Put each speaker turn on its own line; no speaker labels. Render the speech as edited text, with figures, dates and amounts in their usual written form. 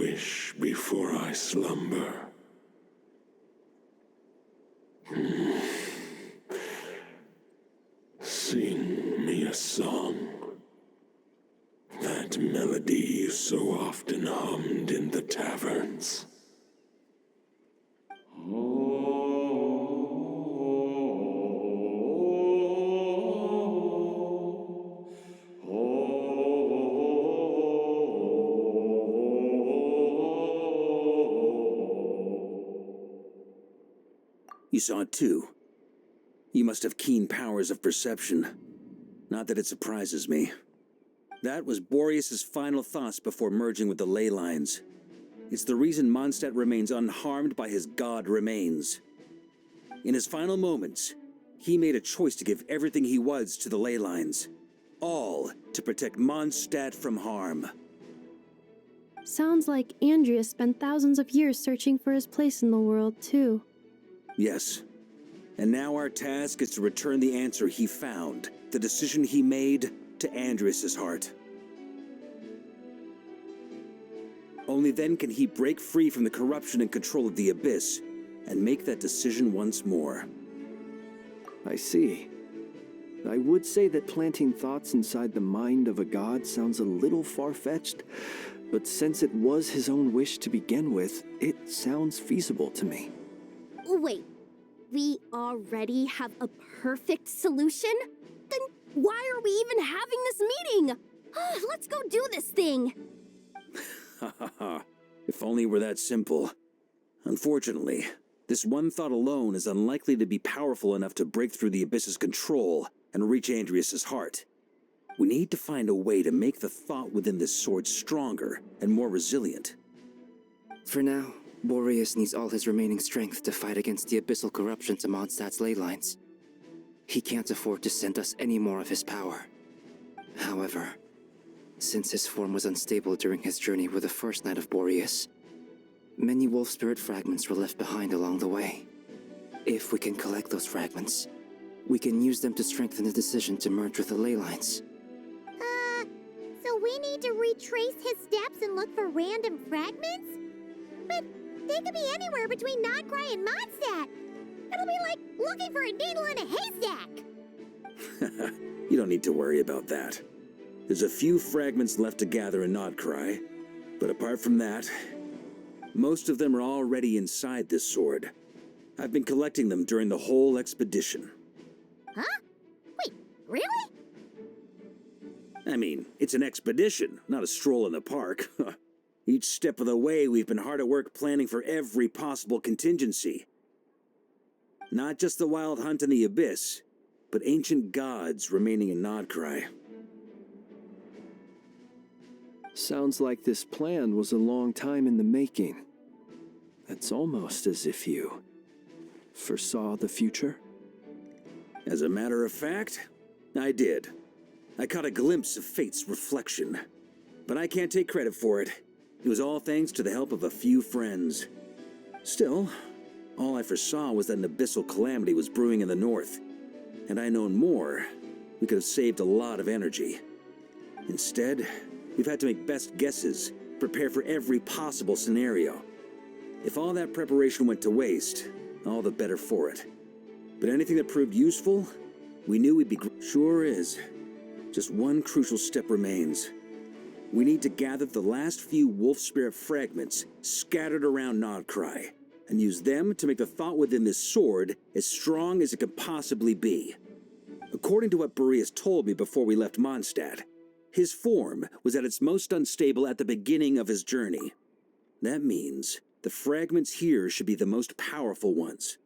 wish before I slumber. Sing me a song. That melody you so often hummed in the taverns.
You saw it too. You must have keen powers of perception. Not that it surprises me. That was Boreas's final thoughts before merging with the ley lines. It's the reason Mondstadt remains unharmed by his god remains. In his final moments, he made a choice to give everything he was to the ley lines. All to protect Mondstadt from harm.
Sounds like Andreas spent thousands of years searching for his place in the world, too.
Yes. And now our task is to return the answer he found, the decision he made, to Andreas' heart. Only then can he break free from the corruption and control of the Abyss, and make that decision once more.
I see. I would say that planting thoughts inside the mind of a god sounds a little far-fetched, but since it was his own wish to begin with, it sounds feasible to me.
Wait, we already have a perfect solution? Then why are we even having this meeting? Let's go do this thing!
Ha ha ha. If only it were that simple. Unfortunately, this one thought alone is unlikely to be powerful enough to break through the Abyss's control and reach Andreas' heart. We need to find a way to make the thought within this sword stronger and more resilient.
For now, Boreas needs all his remaining strength to fight against the abyssal corruption to Mondstadt's ley lines. He can't afford to send us any more of his power. However, since his form was unstable during his journey with the first night of Boreas, many wolf spirit fragments were left behind along the way. If we can collect those fragments, we can use them to strengthen the decision to merge with the ley lines.
So we need to retrace his steps and look for random fragments? But they could be anywhere between Nodcry and Mondstadt. It'll be like looking for a needle in a haystack.
You don't need to worry about that. There's a few fragments left to gather in Nodcry, but apart from that, most of them are already inside this sword. I've been collecting them during the whole expedition.
Huh? Wait, really?
I mean, it's an expedition, not a stroll in the park. Each step of the way, we've been hard at work planning for every possible contingency. Not just the wild hunt in the Abyss, but ancient gods remaining in Nodcry.
Sounds like this plan was a long time in the making. It's almost as if you foresaw the future.
As a matter of fact, I did. I caught a glimpse of fate's reflection. But I can't take credit for it. It was all thanks to the help of a few friends. Still, all I foresaw was that an abyssal calamity was brewing in the north. Had I known more, we could have saved a lot of energy. Instead, we've had to make best guesses, prepare for every possible scenario. If all that preparation went to waste, all the better for it. But anything that proved useful, we knew we'd be... Sure is. Just one crucial step remains. We need to gather the last few wolf spirit fragments scattered around Nodcry, and use them to make the thought within this sword as strong as it could possibly be. According to what Boreas told me before we left Mondstadt, his form was at its most unstable at the beginning of his journey. That means the fragments here should be the most powerful ones.